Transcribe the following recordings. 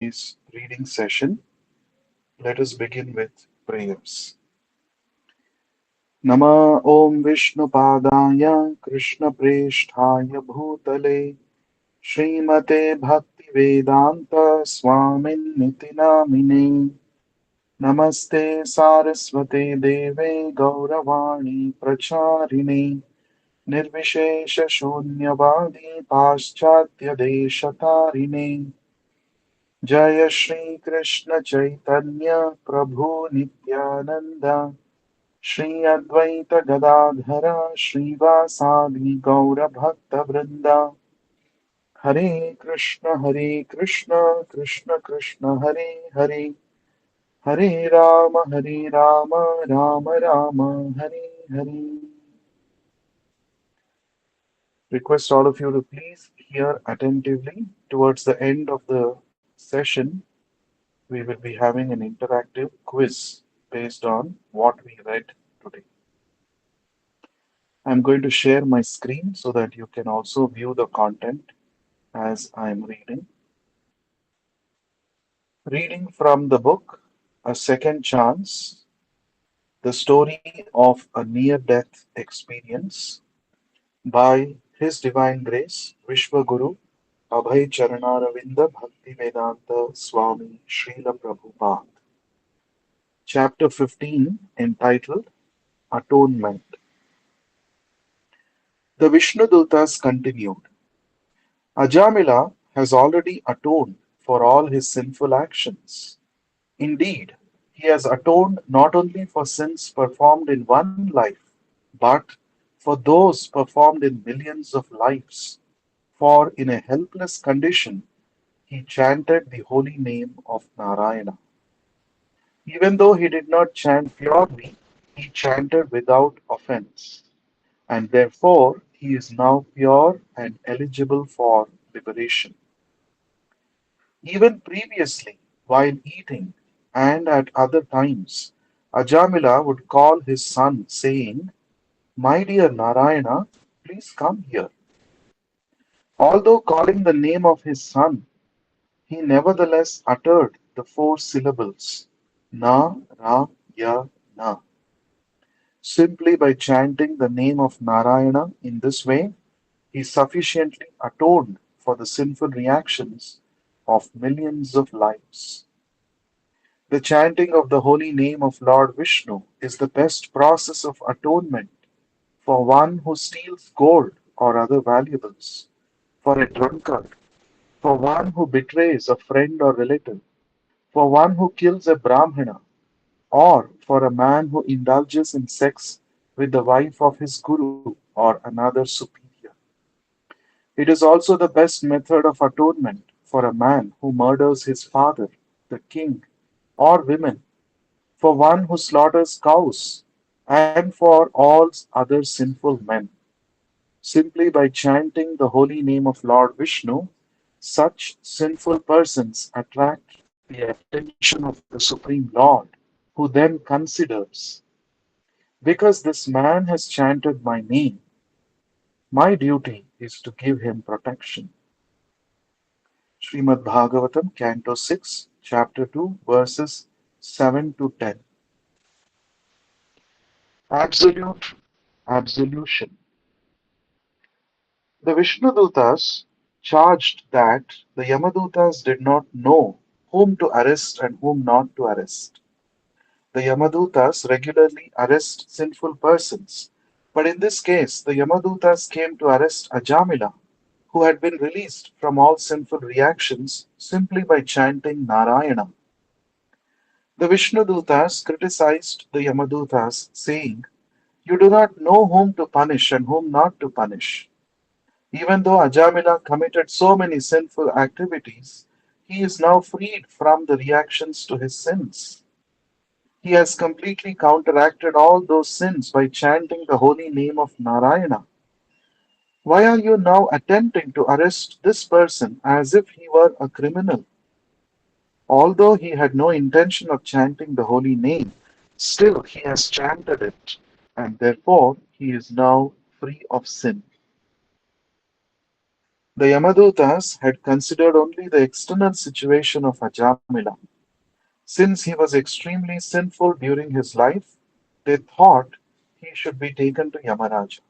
reading session. Let us begin with prayers. Nama Om Vishnu Padaya Krishna Presthaya Bhutale Srimate Bhakti Vedanta Swamin Niti Namine Namaste Saraswate Deve Gauravani Pracharine Nirvishesha Shunyavadi Paschatya Deshatarine जय श्री कृष्ण चैतन्य प्रभु नित्यानंद श्री अद्वैत गदाधर श्रीवासादि गौर भक्त वृंदा हरे Krishna Krishna Krishna Hare Hare Hare Ram Ram Ram Hare Hare. Request all of you to please hear attentively. Towards the end of the session, we will be having an interactive quiz based on what we read today. I'm going to share my screen so that you can also view the content as I'm reading. Reading from the book A Second Chance, the story of a near death experience by His Divine Grace Vishwaguru Abhay Charanaраvinda Bhaktivedanta Swami Srila Prabhupada. Chapter 15 entitled Atonement. The Vishnudutas continued, Ajamila has already atoned for all his sinful actions. Indeed, he has atoned not only for sins performed in one life, but for those performed in millions of lives. For in a helpless condition, he chanted the holy name of Narayana. Even though he did not chant purely, he chanted without offense, and therefore he is now pure and eligible for liberation. Even previously, while eating and at other times, Ajamila would call his son, saying, My dear Narayana, please come here. Although calling the name of his son, he nevertheless uttered the four syllables Na, Ra, Ya, Na. Simply by chanting the name of Narayana in this way, he sufficiently atoned for the sinful reactions of millions of lives. The chanting of the holy name of Lord Vishnu is the best process of atonement for one who steals gold or other valuables, for a drunkard, for one who betrays a friend or relative, for one who kills a Brahmana, or for a man who indulges in sex with the wife of his guru or another superior. It is also the best method of atonement for a man who murders his father, the king, or women, for one who slaughters cows, and for all other sinful men. Simply by chanting the holy name of Lord Vishnu, such sinful persons attract the attention of the Supreme Lord, who then considers, because this man has chanted my name, my duty is to give him protection. Srimad Bhagavatam, Canto 6, Chapter 2, verses 7 to 10. Absolute Absolution. The Vishnudutas charged that the Yamadutas did not know whom to arrest and whom not to arrest. The Yamadutas regularly arrest sinful persons, but in this case, the Yamadutas came to arrest Ajamila, who had been released from all sinful reactions simply by chanting Narayana. The Vishnudutas criticized the Yamadutas, saying, You do not know whom to punish and whom not to punish. Even though Ajamila committed so many sinful activities, he is now freed from the reactions to his sins. He has completely counteracted all those sins by chanting the holy name of Narayana. Why are you now attempting to arrest this person as if he were a criminal? Although he had no intention of chanting the holy name, still he has chanted it, and therefore he is now free of sin. The Yamadutas had considered only the external situation of Ajamila. Since he was extremely sinful during his life, they thought he should be taken to Yamaraja.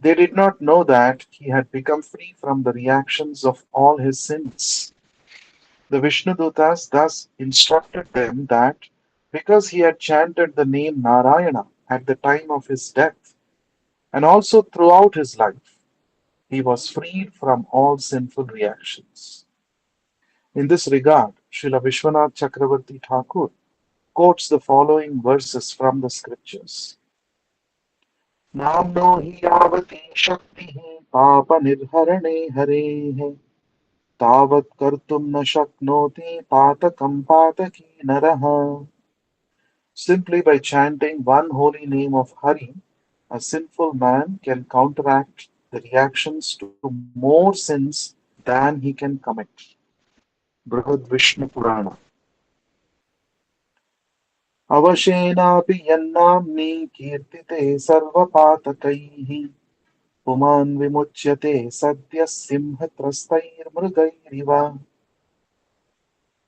They did not know that he had become free from the reactions of all his sins. The Vishnudutas thus instructed them that because he had chanted the name Narayana at the time of his death and also throughout his life, he was freed from all sinful reactions. In this regard, Srila Vishwanath Chakravarti Thakur quotes the following verses from the scriptures. नाम्नो हि यावती शक्तिः पापनिर्हरणे हरेः तावत् कर्तुं न शक्नोति पातकं पातकी नरः. Simply by chanting one holy name of Hari, a sinful man can counteract the reactions to more sins than he can commit. Brihad Vishnu Purana. अवशेनापि यन्नाम्नि कीर्तिते सर्वपातकैः पुमान् विमुच्यते सद्यः सिंहत्रस्तैर्मृगैरिव.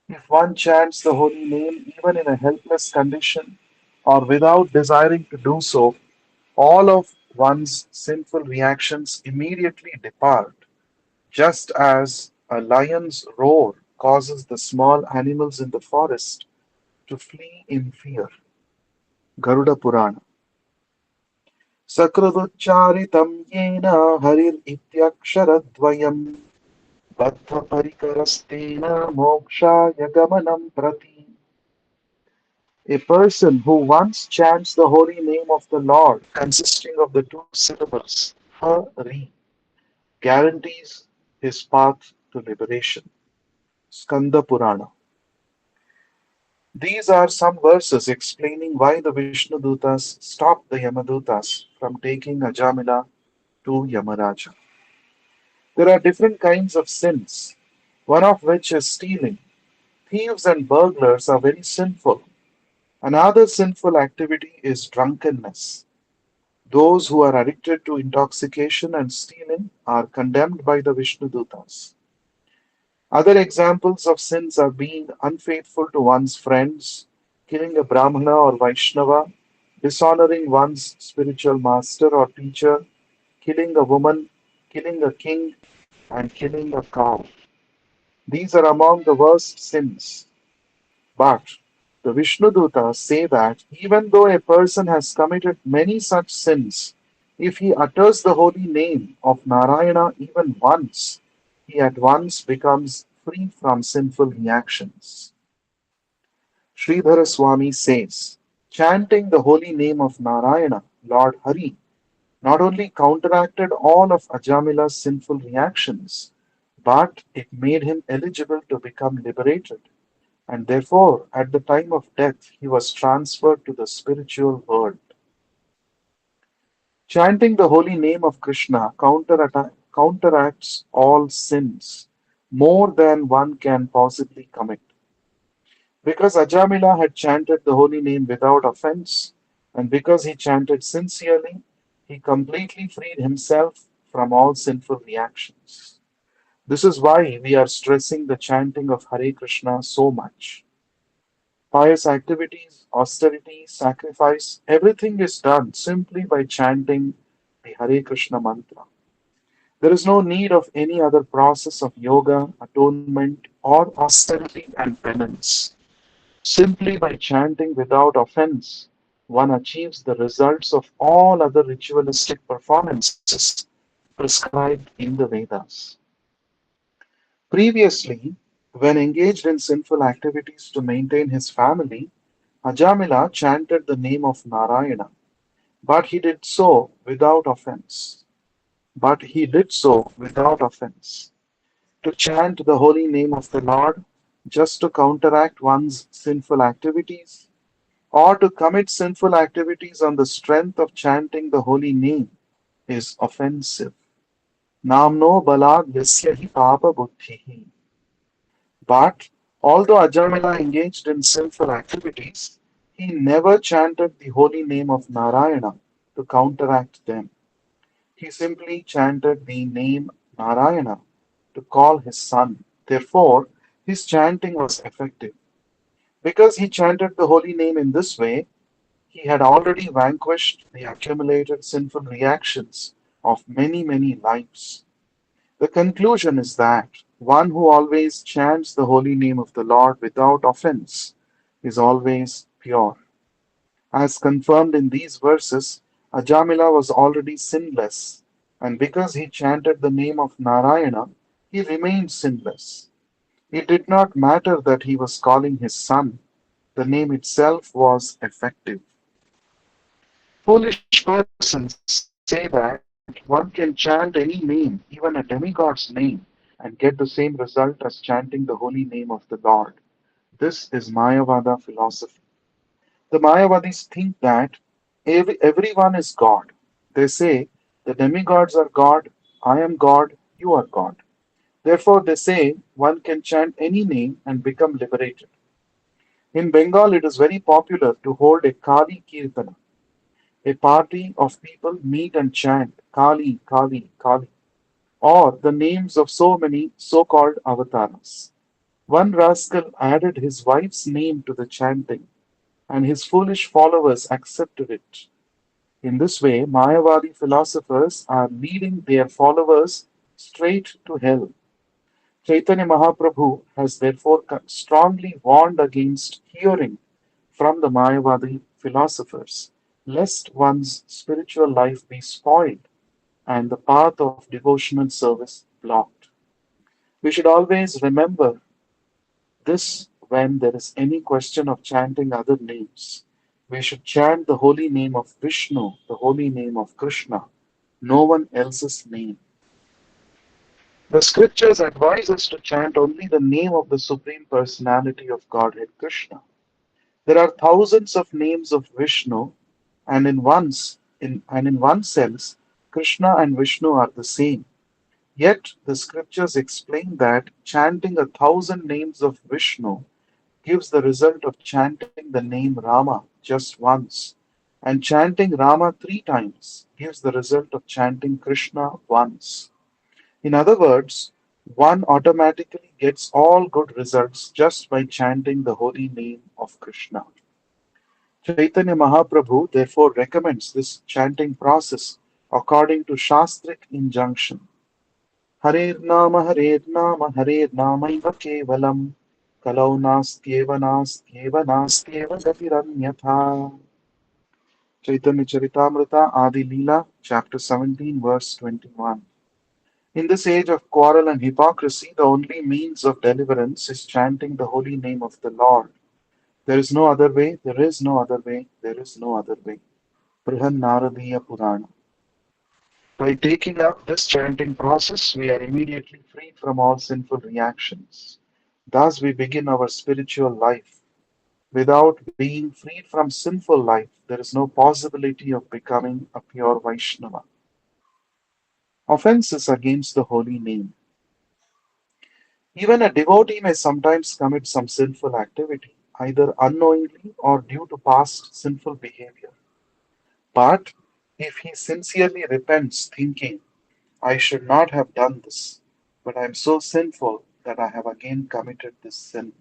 If one chants the holy name even in a helpless condition or without desiring to do so, all of one's sinful reactions immediately depart, just as a lion's roar causes the small animals in the forest to flee in fear. Garuda Purana. सकृदुच्चारितं येन हरिरित्यक्षरद्वयम् बद्धपरिकरस्तेन मोक्षाय गमनं प्रति. A person who once chants the holy name of the Lord, consisting of the two syllables Hari, guarantees his path to liberation. Skanda Purana. These are some verses explaining why the Vishnudutas stopped the Yamadutas from taking Ajamila to Yamaraja. There are different kinds of sins, one of which is stealing. Thieves and burglars are very sinful. Another sinful activity is drunkenness. Those who are addicted to intoxication and stealing are condemned by the Vishnudutas. Other examples of sins are being unfaithful to one's friends, killing a Brahmana or Vaishnava, dishonoring one's spiritual master or teacher, killing a woman, killing a king, and killing a cow. These are among the worst sins. But the Vishnudutas say that even though a person has committed many such sins, if he utters the holy name of Narayana even once, he at once becomes free from sinful reactions. Sridhara Swami says, chanting the holy name of Narayana, Lord Hari, not only counteracted all of Ajamila's sinful reactions, but it made him eligible to become liberated, and therefore, at the time of death, he was transferred to the spiritual world. Chanting the holy name of Krishna counteracts all sins more than one can possibly commit. Because Ajamila had chanted the holy name without offense, and because he chanted sincerely, he completely freed himself from all sinful reactions. This is why we are stressing the chanting of Hare Krishna so much. Pious activities, austerity, sacrifice, everything is done simply by chanting the Hare Krishna mantra. There is no need of any other process of yoga, atonement, or austerity and penance. Simply by chanting without offense, one achieves the results of all other ritualistic performances prescribed in the Vedas. Previously, when engaged in sinful activities to maintain his family, Ajamila chanted the name of Narayana, but he did so without offense. But he did so without offense. To chant the holy name of the Lord just to counteract one's sinful activities, or to commit sinful activities on the strength of chanting the holy name is offensive. Namno balad yasya hi papa buddhihi. But although Ajamila engaged in sinful activities, he never chanted the holy name of Narayana to counteract them. He simply chanted the name Narayana to call his son. Therefore, his chanting was effective. Because he chanted the holy name in this way, he had already vanquished the accumulated sinful reactions of many, many lives. The conclusion is that one who always chants the holy name of the Lord without offense is always pure. As confirmed in these verses, Ajamila was already sinless, and because he chanted the name of Narayana, he remained sinless. It did not matter that he was calling his son, the name itself was effective. Foolish persons say that one can chant any name, even a demigod's name, and get the same result as chanting the holy name of the Lord. This is Mayavada philosophy. The Mayavadis think that everyone is God. They say the demigods are God, I am God, you are God. Therefore, they say one can chant any name and become liberated. In Bengal, it is very popular to hold a Kali Kirtana. A party of people meet and chant Kali, Kali, Kali, or the names of so many so called avatars. One rascal added his wife's name to the chanting, and his foolish followers accepted it. In this way, Mayavadi philosophers are leading their followers straight to hell. Chaitanya Mahaprabhu has therefore strongly warned against hearing from the Mayavadi philosophers, lest one's spiritual life be spoiled and the path of devotional service blocked. We should always remember this when there is any question of chanting other names. We should chant the holy name of Vishnu, the holy name of Krishna, no one else's name. The scriptures advise us to chant only the name of the Supreme Personality of Godhead Krishna. There are thousands of names of Vishnu, and in one sense, Krishna and Vishnu are the same. Yet the scriptures explain that chanting 1,000 names of Vishnu gives the result of chanting the name Rama just once, and chanting Rama three times gives the result of chanting Krishna once. In other words, one automatically gets all good results just by chanting the holy name of Krishna. Chaitanya Mahaprabhu therefore recommends this chanting process according to Shastric injunction. Harer Namaiva Kevalam Kalau Nastyeva Gatiranyatha. Chaitanya Charitamrita Adi Leela, chapter 17, verse 21. In this age of quarrel and hypocrisy, the only means of deliverance is chanting the holy name of the Lord. There is no other way, there is no other way, there is no other way. Brihan Naradiya Purana. By taking up this chanting process, we are immediately freed from all sinful reactions. Thus, we begin our spiritual life. Without being freed from sinful life, there is no possibility of becoming a pure Vaishnava. Offenses against the holy name. Even a devotee may sometimes commit some sinful activity, either unknowingly or due to past sinful behavior. But if he sincerely repents, thinking, I should not have done this, but I am so sinful that I have again committed this sin,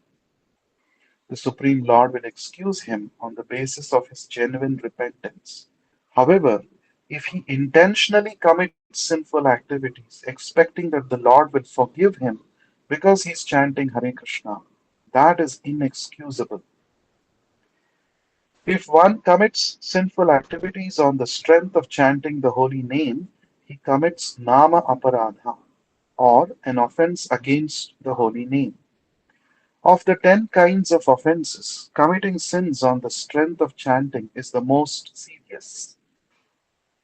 the Supreme Lord will excuse him on the basis of his genuine repentance. However, if he intentionally commits sinful activities, expecting that the Lord will forgive him because he is chanting Hare Krishna, that is inexcusable. If one commits sinful activities on the strength of chanting the holy name, he commits Nama Aparadha, or an offense against the holy name. Of the 10 kinds of offenses, committing sins on the strength of chanting is the most serious.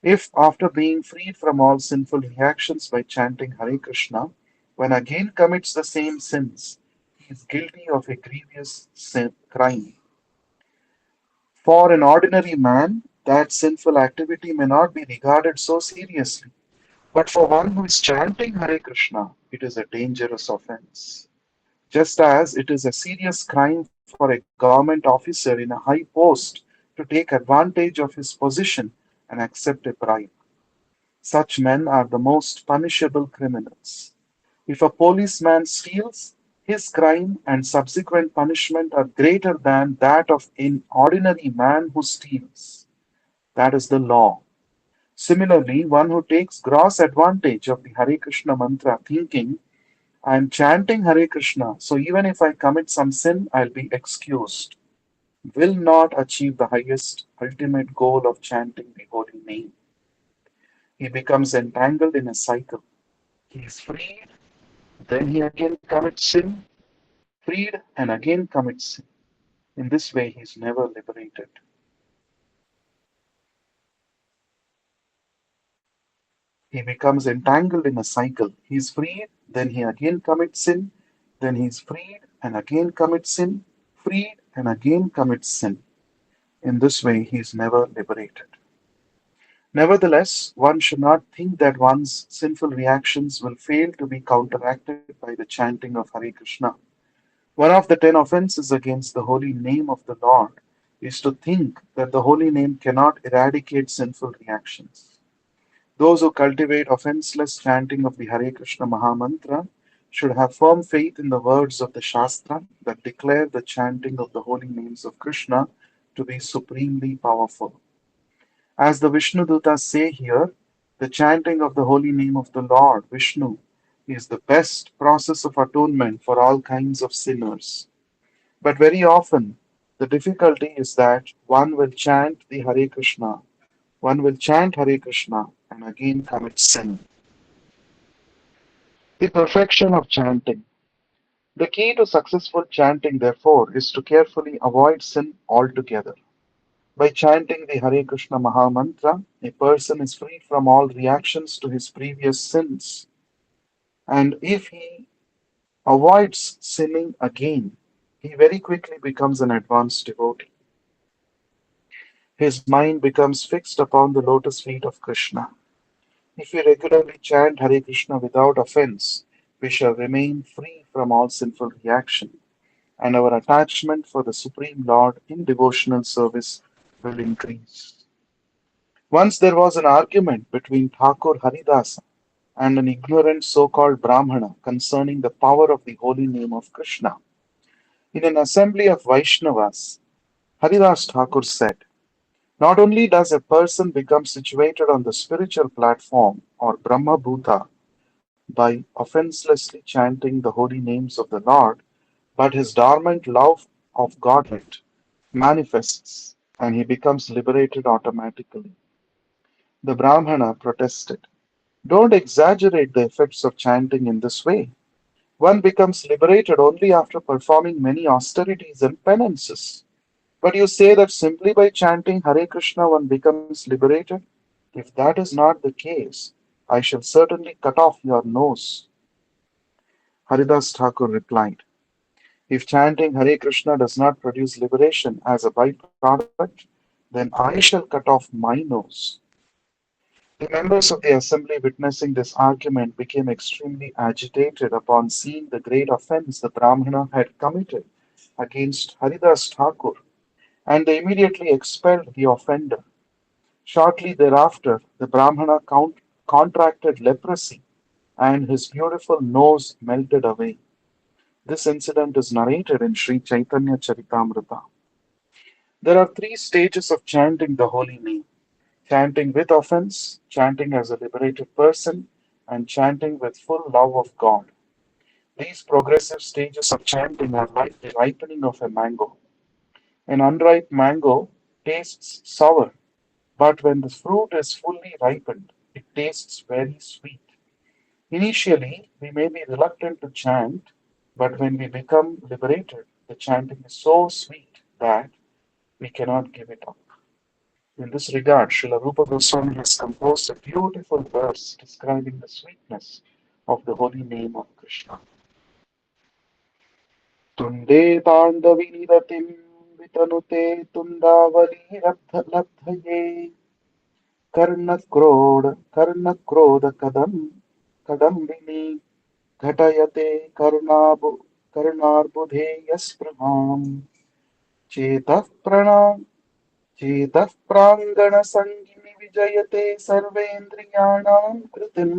If, after being freed from all sinful reactions by chanting Hare Krishna, one again commits the same sins, he is guilty of a grievous crime. For an ordinary man, that sinful activity may not be regarded so seriously, but for one who is chanting Hare Krishna, it is a dangerous offense. Just as it is a serious crime for a government officer in a high post to take advantage of his position and accept a bribe. Such men are the most punishable criminals. If a policeman steals, his crime and subsequent punishment are greater than that of an ordinary man who steals. That is the law. Similarly, one who takes gross advantage of the Hare Krishna mantra, thinking, I am chanting Hare Krishna, so even if I commit some sin, I'll be excused, will not achieve the highest ultimate goal of chanting the holy name. He becomes entangled in a cycle. He is freed, then he again commits sin, freed and again commits sin. In this way, he is never liberated. He becomes entangled in a cycle. He is freed, then he again commits sin, then he is freed and again commits sin, freed and again commits sin. In this way, he is never liberated. Nevertheless, one should not think that one's sinful reactions will fail to be counteracted by the chanting of Hare Krishna. One of the 10 offenses against the holy name of the Lord is to think that the holy name cannot eradicate sinful reactions. Those who cultivate offenseless chanting of the Hare Krishna Mahamantra should have firm faith in the words of the Shastra that declare the chanting of the holy names of Krishna to be supremely powerful. As the Vishnu Dutas say here, the chanting of the holy name of the Lord, Vishnu, is the best process of atonement for all kinds of sinners. But very often, the difficulty is that one will chant the Hare Krishna, one will chant Hare Krishna and again commit sin. The perfection of chanting. The key to successful chanting, therefore, is to carefully avoid sin altogether. By chanting the Hare Krishna Maha Mantra, a person is freed from all reactions to his previous sins. And if he avoids sinning again, he very quickly becomes an advanced devotee. His mind becomes fixed upon the lotus feet of Krishna. If we regularly chant Hare Krishna without offense, we shall remain free from all sinful reaction, and our attachment for the Supreme Lord in devotional service will increase. Once there was an argument between Thakur Haridasa and an ignorant so called Brahmana concerning the power of the holy name of Krishna. In an assembly of Vaishnavas, Haridas Thakur said, not only does a person become situated on the spiritual platform or Brahma Bhuta by offenselessly chanting the holy names of the Lord, but his dormant love of Godhead manifests and he becomes liberated automatically. The Brahmana protested, don't exaggerate the effects of chanting in this way. One becomes liberated only after performing many austerities and penances. But you say that simply by chanting Hare Krishna one becomes liberated? If that is not the case, I shall certainly cut off your nose. Haridas Thakur replied, if chanting Hare Krishna does not produce liberation as a byproduct, then I shall cut off my nose. The members of the assembly witnessing this argument became extremely agitated upon seeing the great offense the Brahmana had committed against Haridas Thakur, and they immediately expelled the offender. Shortly thereafter, the Brahmana contracted leprosy and his beautiful nose melted away. This incident is narrated in Sri Chaitanya Charitamrita. There are three stages of chanting the holy name: chanting with offense, chanting as a liberated person, and chanting with full love of God. These progressive stages of chanting are like the ripening of a mango. An unripe mango tastes sour, but when the fruit is fully ripened, it tastes very sweet. Initially, we may be reluctant to chant, but when we become liberated, the chanting is so sweet that we cannot give it up. In this regard, Srila Rupa Goswami has composed a beautiful verse describing the sweetness of the holy name of Krishna. तुण्डे ताण्डवीरतिं वितनुते तुण्डावलीरब्धलब्धये कर्णक्रोध Kadambini घटयते करुणार्बुधे यस्पृहाम् चेतः प्रणा चेतः प्राङ्गणसङ्गिनि विजयते सर्वेन्द्रियाणां कृतिम्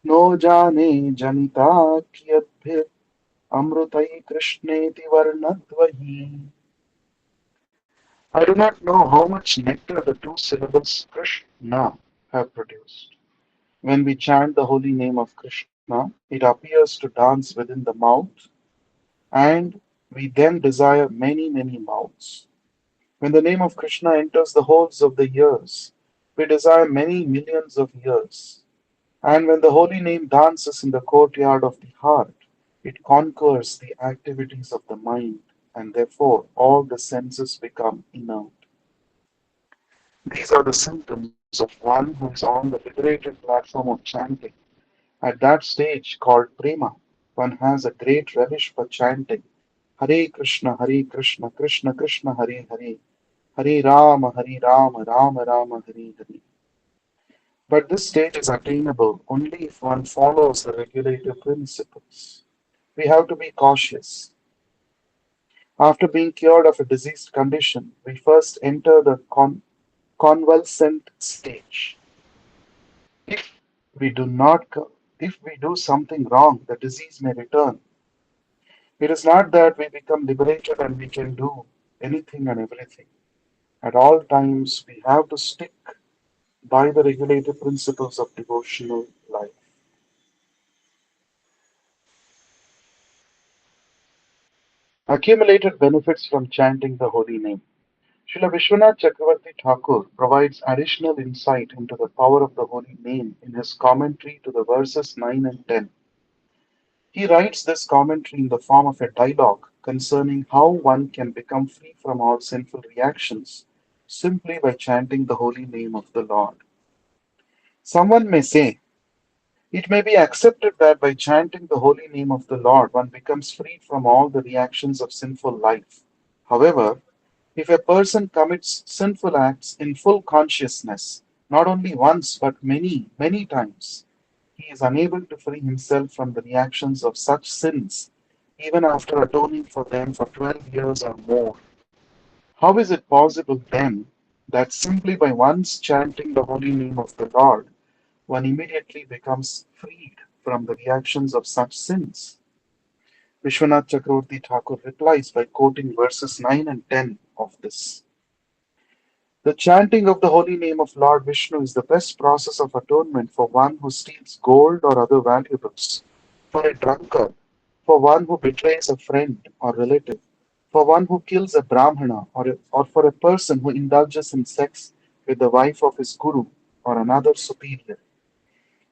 no जाने जनिता कियद्भिः अमृतै कृष्णेति वर्णद्वयि. I do not know how much nectar the two syllables Krishna have produced. When we chant the holy name of Krishna, it appears to dance within the mouth, and we then desire many, many mouths. When the name of Krishna enters the holes of the ears, we desire many millions of years. And when the holy name dances in the courtyard of the heart, it conquers the activities of the mind, and therefore all the senses become inert. These are the symptoms of one who is on the liberated platform of chanting. At that stage, called prema, one has a great relish for chanting Hare Krishna, Krishna Krishna, Hare Hare, Hare Rama, Rama Rama, Hare Hare. But this stage is attainable only if one follows the regulative principles. We have to be cautious. After being cured of a diseased condition, we first enter the convalescent stage. If we do not, if we do something wrong, the disease may return. It is not that we become liberated and we can do anything and everything. At all times, we have to stick by the regulative principles of devotional life. Accumulated benefits from chanting the holy name. Srila Vishwanath Chakravarti Thakur provides additional insight into the power of the holy name in his commentary to the verses 9 and 10. He writes this commentary in the form of a dialogue concerning how one can become free from all sinful reactions simply by chanting the holy name of the Lord. Someone may say, it may be accepted that by chanting the holy name of the Lord, one becomes freed from all the reactions of sinful life. However, if a person commits sinful acts in full consciousness, not only once but many, many times, he is unable to free himself from the reactions of such sins, even after atoning for them for 12 years or more. How is it possible then that simply by once chanting the holy name of the Lord, one immediately becomes freed from the reactions of such sins? Vishwanath Chakravarti Thakur replies by quoting verses 9 and 10 of this. The chanting of the holy name of Lord Vishnu is the best process of atonement for one who steals gold or other valuables, for a drunkard, for one who betrays a friend or relative, for one who kills a brahmana, or for a person who indulges in sex with the wife of his guru or another superior.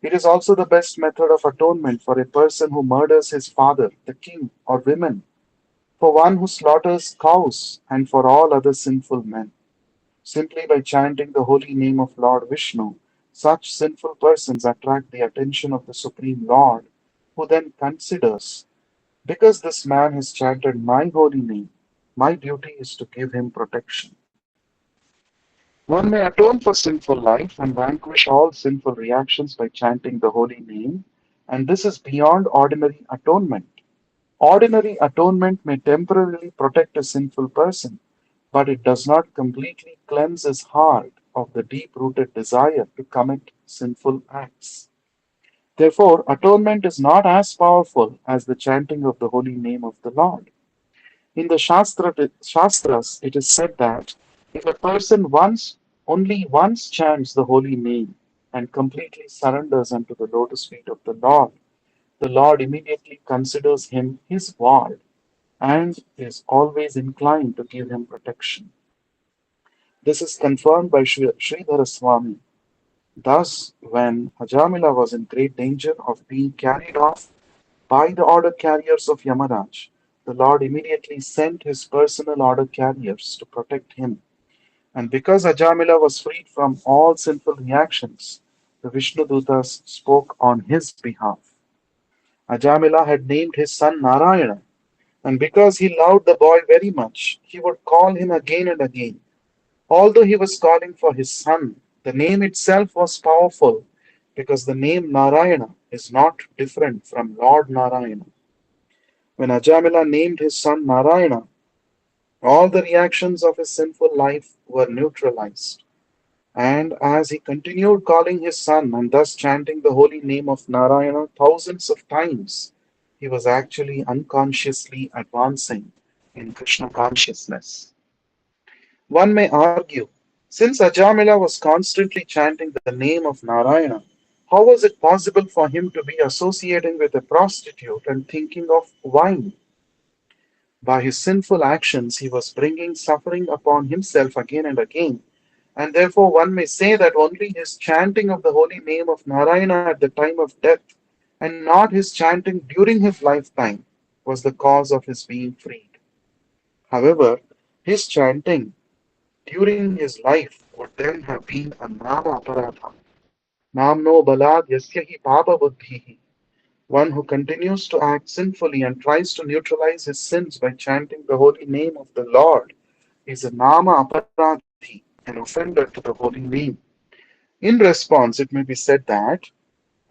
It is also the best method of atonement for a person who murders his father, the king, or women, for one who slaughters cows, and for all other sinful men. Simply by chanting the holy name of Lord Vishnu, such sinful persons attract the attention of the Supreme Lord, who then considers, because this man has chanted my holy name, my duty is to give him protection. One may atone for sinful life and vanquish all sinful reactions by chanting the holy name, and this is beyond ordinary atonement. Ordinary atonement may temporarily protect a sinful person, but it does not completely cleanse his heart of the deep rooted desire to commit sinful acts. Therefore, atonement is not as powerful as the chanting of the holy name of the Lord. In the Shastras, it is said that if a person only once chants the holy name and completely surrenders unto the lotus feet of the Lord immediately considers him his ward and is always inclined to give him protection. This is confirmed by Sridhara Swami. Thus, when Hajamila was in great danger of being carried off by the order carriers of Yamaraj, the Lord immediately sent his personal order carriers to protect him. And because Ajamila was freed from all sinful reactions, the Vishnu Dutas spoke on his behalf. Ajamila had named his son Narayana, and because he loved the boy very much, he would call him again and again. Although he was calling for his son, the name itself was powerful because the name Narayana is not different from Lord Narayana. When Ajamila named his son Narayana, all the reactions of his sinful life were neutralized. And as he continued calling his son and thus chanting the holy name of Narayana thousands of times, he was actually unconsciously advancing in Krishna consciousness. One may argue, since Ajamila was constantly chanting the name of Narayana, how was it possible for him to be associating with a prostitute and thinking of wine? By his sinful actions, he was bringing suffering upon himself again and again, and therefore one may say that only his chanting of the holy name of Narayana at the time of death, and not his chanting during his lifetime, was the cause of his being freed. However, his chanting during his life would then have been a nama aparadha. Namno balad yasya papa buddhihi. One who continues to act sinfully and tries to neutralize his sins by chanting the holy name of the Lord is a nama aparadhi, an offender to the holy name. In response, it may be said that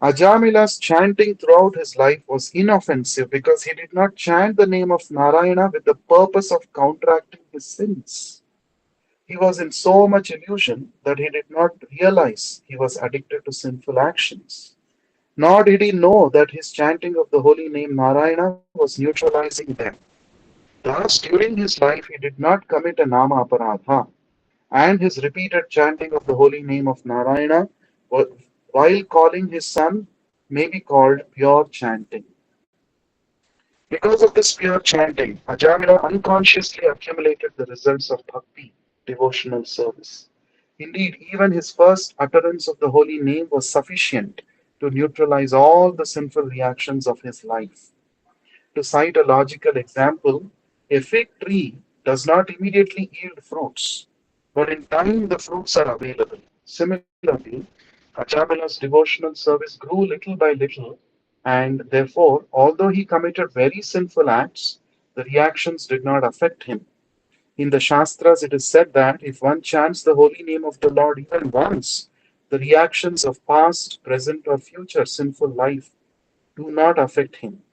Ajamila's chanting throughout his life was inoffensive because he did not chant the name of Narayana with the purpose of counteracting his sins. He was in so much illusion that he did not realize he was addicted to sinful actions. Nor did he know that his chanting of the holy name Narayana was neutralizing them. Thus, during his life, he did not commit a Nama Aparadha, and his repeated chanting of the holy name of Narayana while calling his son may be called pure chanting. Because of this pure chanting, Ajamila unconsciously accumulated the results of bhakti, devotional service. Indeed, even his first utterance of the holy name was sufficient to neutralize all the sinful reactions of his life. To cite a logical example, a fig tree does not immediately yield fruits, but in time the fruits are available. Similarly, Ajamila's devotional service grew little by little, and therefore, although he committed very sinful acts, the reactions did not affect him. In the Shastras, it is said that if one chants the holy name of the Lord even once, the reactions of past, present, or future sinful life do not affect him.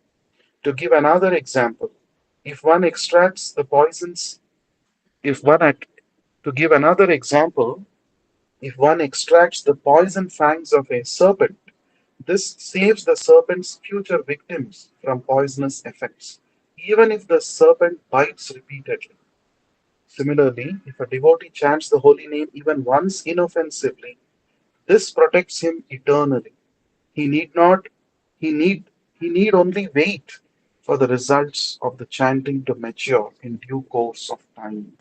To give another example, if one extracts the poisons, if one, ac- to give another example, if one extracts the poison fangs of a serpent, this saves the serpent's future victims from poisonous effects, even if the serpent bites repeatedly. Similarly, if a devotee chants the holy name even once inoffensively, this protects him eternally. He need not he need he need only wait for the results of the chanting to mature in due course of time.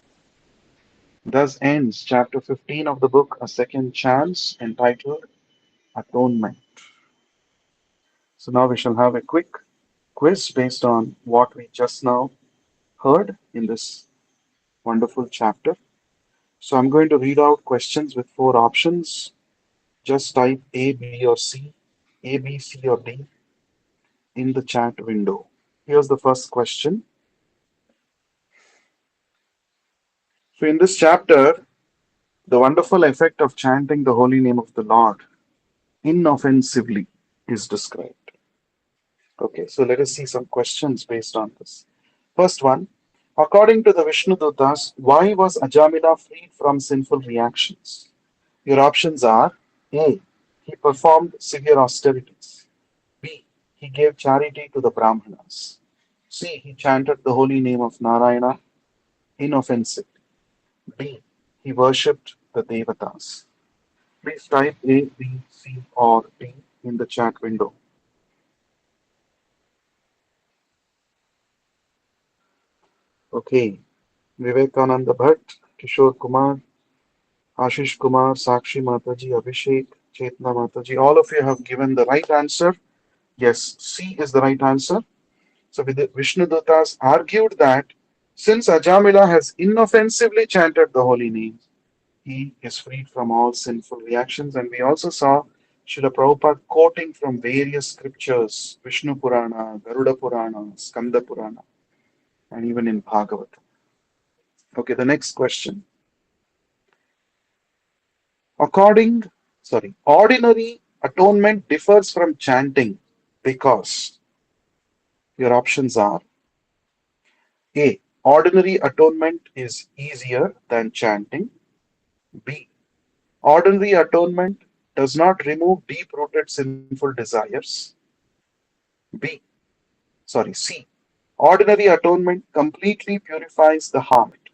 Thus ends chapter 15 of the book A Second Chance entitled Atonement. So now we shall have a quick quiz based on what we just now heard in this wonderful chapter. So I'm going to read out questions with four options. Just type A, B, or C, A, B, C, or D in the chat window. Here's the first question. So, in this chapter, the wonderful effect of chanting the holy name of the Lord inoffensively is described. Okay, so let us see some questions based on this. First one, according to the Vishnu Dutas, why was Ajamila freed from sinful reactions? Your options are A. He performed severe austerities. B. He gave charity to the Brahmanas. C. He chanted the holy name of Narayana inoffensively. D. He worshipped the Devatas. Please type A, B, C, or D in the chat window. Okay. Vivekananda Bhatt, Kishore Kumar, Ashish Kumar, Sakshi Mataji, Abhishek, Chetna Mataji, all of you have given the right answer. Yes, C is the right answer. So Vishnudutas argued that since Ajamila has inoffensively chanted the holy names, he is freed from all sinful reactions. And we also saw Srila Prabhupada quoting from various scriptures, Vishnu Purana, Garuda Purana, Skanda Purana, and even in Bhagavatam. Okay, the next question. According, ordinary atonement differs from chanting because your options are A. Ordinary atonement is easier than chanting. B. Ordinary atonement does not remove deep rooted sinful desires. B. C. Ordinary atonement completely purifies the heart.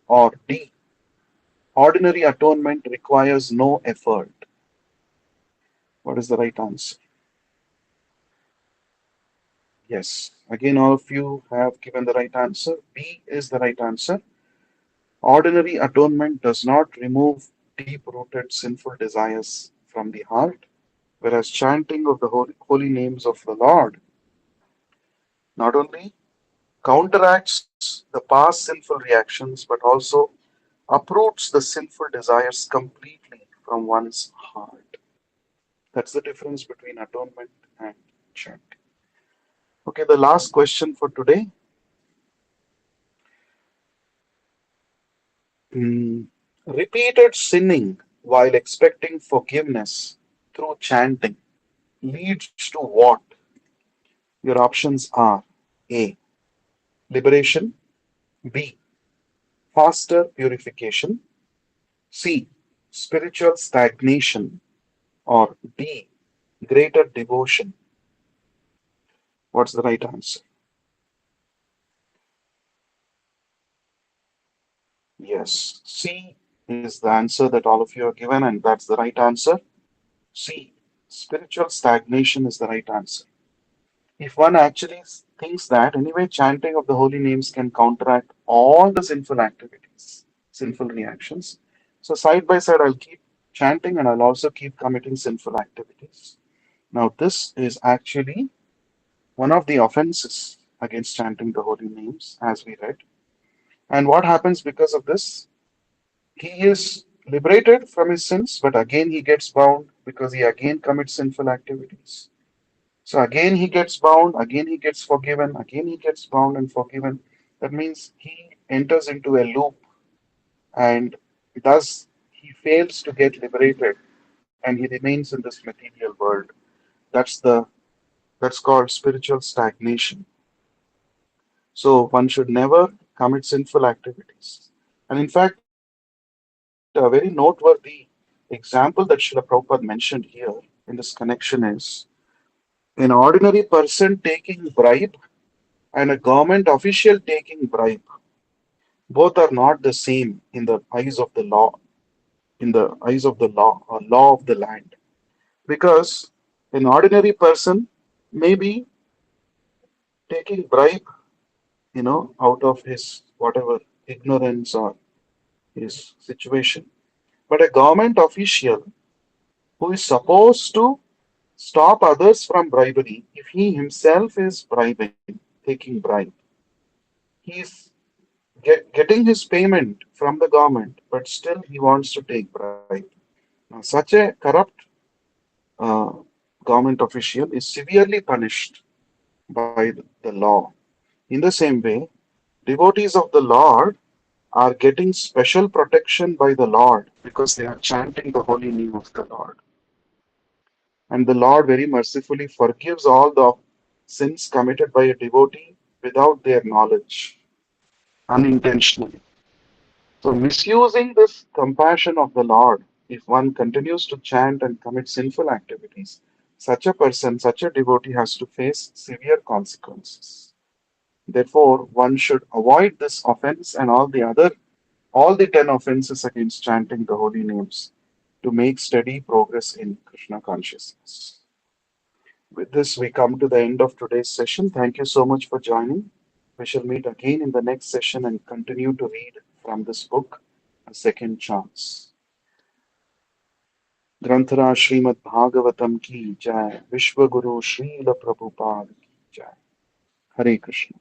Or D. Ordinary atonement requires no effort. What is the right answer? Yes. Again, all of you have given the right answer. B is the right answer. Ordinary atonement does not remove deep rooted sinful desires from the heart, whereas chanting of the holy names of the Lord not only counteracts the past sinful reactions but also uproots the sinful desires completely from one's heart. That's the difference between atonement and chanting. Okay, the last question for today. Hmm, repeated sinning while expecting forgiveness through chanting leads to what? Your options are A. Liberation, B. Faster purification, C. Spiritual stagnation, or D. Greater devotion. What's the right answer? Yes, C is the answer that all of you are given, and that's the right answer. C. Spiritual stagnation is the right answer. If one actually thinks that, anyway, chanting of the holy names can counteract all the sinful activities, sinful reactions. So, side by side, I'll keep chanting and I'll also keep committing sinful activities. Now, this is actually one of the offenses against chanting the holy names, as we read. And what happens because of this? He is liberated from his sins, but again he gets bound because he again commits sinful activities. So again he gets bound, again he gets forgiven, again he gets bound and forgiven. That means he enters into a loop and thus he fails to get liberated and he remains in this material world. That's the that's called spiritual stagnation. So one should never commit sinful activities. And in fact, a very noteworthy example that Srila Prabhupada mentioned here in this connection is an ordinary person taking bribe and a government official taking bribe. Both are not the same in the eyes of the law, in the eyes of the law or law of the land. Because an ordinary person may be taking bribe, out of his whatever ignorance or his situation. But a government official who is supposed to stop others from bribery, if he himself is bribing, taking bribe, he is getting his payment from the government, but still he wants to take bribe. Now, such a corrupt uh, government official is severely punished by the law. In the same way, devotees of the Lord are getting special protection by the Lord because they are chanting the holy name of the Lord. And the Lord very mercifully forgives all the sins committed by a devotee without their knowledge, unintentionally. So, misusing this compassion of the Lord, if one continues to chant and commit sinful activities, such a person, such a devotee has to face severe consequences. Therefore, one should avoid this offense and all the 10 offenses against chanting the holy names to make steady progress in Krishna consciousness. With this, we come to the end of today's session. Thank you so much for joining. We shall meet again in the next session and continue to read from this book, A Second Chance. ग्रंथराज Shrimad Bhagavatam की जय, विश्व गुरु श्रील प्रभुपाद की जय. Hare Krishna.